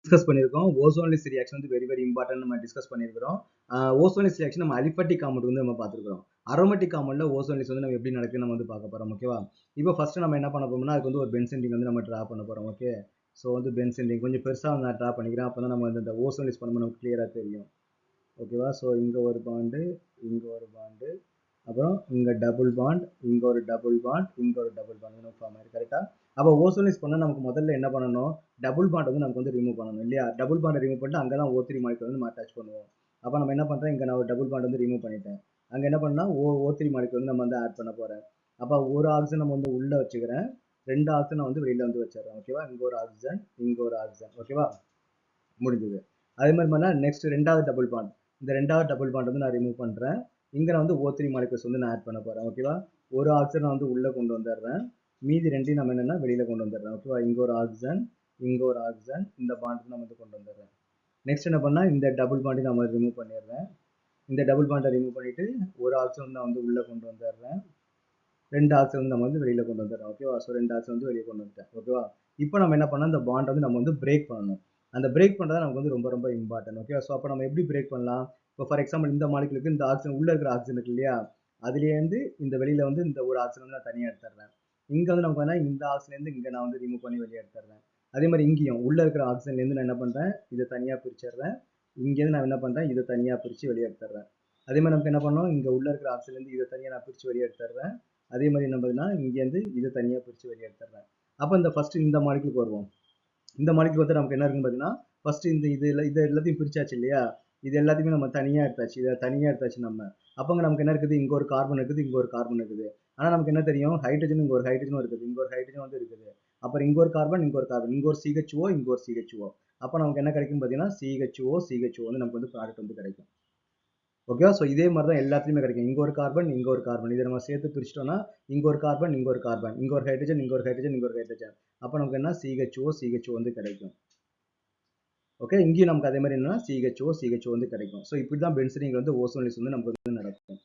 Discuss பண்ணியிருக்கோம். ஓசோன்லிஸ் reaction வந்து very important நம்ம டிஸ்கஸ் பண்ணியிருக்கிறோம். ஓசோன்லிஸ் ரியாக்ஷன் நம்ம அலிபட்டிக் காம்பவுண்ட் வந்து நம்ம பார்த்துருக்கோம். அரோமேட்டிக் காம்பவுண்ட்ல ஓசோன்லிஸ் வந்து நம்ம எப்படி நடக்குன்னு நம்ம வந்து பார்க்க போறோம். ஓகேவா? இப்போ ஃபர்ஸ்ட் நம்ம என்ன பண்ண போறோம்னா அதுக்கு வந்து ஒரு பென்சீன் ரிங் வந்து நம்ம டிரா பண்ண போறோம். ஓகே. ஸோ வந்து பென்சீன் ரிங் கொஞ்சம் பெருசா நான் டிரா பண்ணிக்கிறேன். அப்போ தான் நம்ம வந்து இந்த ஓசோன்லிஸ் பண்ணும்போது நமக்கு கிளியரா தெரியும். ஓகேவா? ஸோ இங்க ஒரு பாண்டு, இங்க ஒரு பாண்டு, அப்புறம் இங்க டபுள் பாண்ட், இங்க ஒரு டபுள் பாண்ட், இங்க ஒரு டபுள் பாண்ட் ஃபார்ம் ஆயிருக்கு. கரெக்டா? அப்போ ஓசோன்லிஸ் பண்ணா நமக்கு முதல்ல என்ன பண்ணணும்? டபுள் பாண்ட் வந்து நமக்கு வந்து ரிமூவ் பண்ணணும் இல்லையா? டபுள் பாண்ட் ரிமூவ் பண்ணிட்டு அங்கே தான் O3 மாலிகுல் வந்து நம்ம அட்டாச் பண்ணுவோம். அப்போ நம்ம என்ன பண்றோம்? இங்க நான் ஒரு டபுள் பாண்ட் வந்து ரிமூவ் பண்ணிட்டேன். அங்க என்ன பண்ணா O3 மாலிகுல் வந்து நம்ம வந்து ஆட் பண்ண போறேன். அப்போ ஒரு ஆக்சிஜன் நம்ம வந்து உள்ள வச்சுக்கிறேன். 2 ஆக்சிஜன் வந்து வெளியில வந்து வச்சிடறேன். ஓகேவா? இங்க ஒரு ஆக்சிஜன், இங்க ஒரு ஆக்சிஜன். ஓகேவா? முடிஞ்சது. அதே மாதிரி பண்ணா நெக்ஸ்ட் ரெண்டாவது டபுள் பாண்ட். இந்த ரெண்டாவது டபுள் பாண்ட் வந்து நான் ரிமூவ் பண்றேன். இங்க நான் வந்து O3 மாலிகுல்ஸ் வந்து நான் ஆட் பண்ண போறேன். ஓகேவா? ஒரு ஆக்சிஜன் வந்து உள்ள கொண்டு வந்துடுறேன். மீதி ரெண்டையும் நம்ம என்னன்னா வெளியில கொண்டு வந்துடுறேன். ஓகேவா? இங்க ஒரு ஆக்சிஜன், இங்க ஒரு ஆக்சிஜன், இந்த பாண்ட் நம்ம வந்து கொண்டு வந்துடுறேன். நெக்ஸ்ட் என்ன பண்ணா இந்த டபுள் பாண்டையும் நம்ம ரிமூவ் பண்ணிடுறேன். இந்த டபுள் பாண்டை ரிமூவ் பண்ணிட்டு ஒரு ஆக்சிஜன் நான் வந்து உள்ள கொண்டு வந்துடுறேன். 2 ஆக்சிஜன் வந்து நம்ம வந்து வெளியில கொண்டு வந்துடுறோம். ஓகேவா? ஸோ 2 ஆக்சிஜன் வந்து வெளியே கொண்டு வந்துட்டேன். ஓகேவா? இப்போ நம்ம என்ன பண்ணலாம்? இந்த பாண்ட் வந்து நம்ம வந்து பிரேக் பண்ணணும். அந்த பிரேக் பண்றது நமக்கு வந்து ரொம்ப இம்பார்ட்டன்ட். ஓகேவா? ஸோ அப்போ நம்ம எப்படி பிரேக் பண்ணலாம்? இப்போ ஃபார் எக்ஸாம்பிள் இந்த மாலிகுலுக்கு இந்த ஆக்சிஜன் உள்ள இருக்கிற ஆக்சிஜன் இருக்கு இல்லையா? அதுலேருந்து இந்த வெளியில வந்து இந்த ஒரு ஆக்சிஜன் வந்து நான் தனியாக எடுத்துடுறேன். இங்க வந்து நமக்கு வேணா இந்த ஆக்சிஜன்லேருந்து இங்க நான் வந்து ரிமூவ் பண்ணி வெளியே எடுத்துடுறேன். அதே மாதிரி இங்கேயும் உள்ள இருக்கிற ஆக்சிஜன்லேருந்து நான் என்ன பண்றேன்? இதை தனியா பிரிச்சிடுறேன். இங்கேருந்து நான் என்ன பண்றேன்? இதை தனியா பிரிச்சு வெளியே எடுத்துடுறேன். அதே மாதிரி நமக்கு என்ன பண்ணணும்? இங்க உள்ள இருக்கிற ஆக்சிஜன்லேருந்து இதை தனியா நான் பிரிச்சு வெளியே எடுத்துடுறேன். அதே மாதிரி என்ன பண்ணுன்னா இங்கேருந்து இதை தனியாக பிரித்து வெளியே எடுத்துடுறேன். அப்போ இந்த ஃபர்ஸ்ட் இந்த மாலிகுலுக்கு வருவோம். இந்த மாலிகுல் வந்து நமக்கு என்ன இருக்குன்னு பார்த்தீங்கன்னா ஃபர்ஸ்ட் இந்த இது எல்லாத்தையும் பிரிச்சாச்சு இல்லையா? இது எல்லாத்தையுமே நம்ம தனியாக எடுத்தாச்சு. இதை தனியாக எடுத்தாச்சு நம்ம. அப்போங்க நமக்கு என்ன இருக்குது? இங்கே ஒரு கார்பன் இருக்குது, இங்கே ஒரு கார்பன் இருக்குது. ஆனால் நமக்கு என்ன தெரியும்? ஹைட்ரஜன் இங்கே ஒரு ஹைட்ரஜனும் இருக்குது, இங்கே ஒரு ஹைட்ரஜன் வந்து இருக்குது. அப்புறம் இங்கே ஒரு கார்பன், இங்கே ஒரு கார்பன், இங்கே ஒரு CHO, இங்கே ஒரு CHO. அப்போ நமக்கு என்ன கிடைக்கும் பார்த்தீங்கன்னா CHO வந்து நமக்கு வந்து ப்ராடக்ட் வந்து கிடைக்கும். ஓகேவா? ஸோ இதே மாதிரி தான் எல்லாத்துலையுமே கிடைக்கும். இங்கே ஒரு கார்பன், இங்கே ஒரு கார்பன். இதை நம்ம சேர்த்து பிரிச்சிட்டோம்னா இங்கே ஒரு கார்பன், இங்கே ஒரு கார்பன், இங்கே ஒரு ஹைட்ரஜன், இங்கே ஒரு ஹைட்ரஜன், இங்கே ஒரு ஹைட்ரஜன். அப்போ நமக்கு என்ன CHO வந்து கிடைக்கும். ஓகே, இங்கேயும் நமக்கு அதே மாதிரி என்னன்னா CHO வந்து கிடைக்கும். ஸோ இப்படி தான் பென்சீன் வந்து ஓசோன்லேஸ் வந்து நமக்கு வந்து நடக்கும்.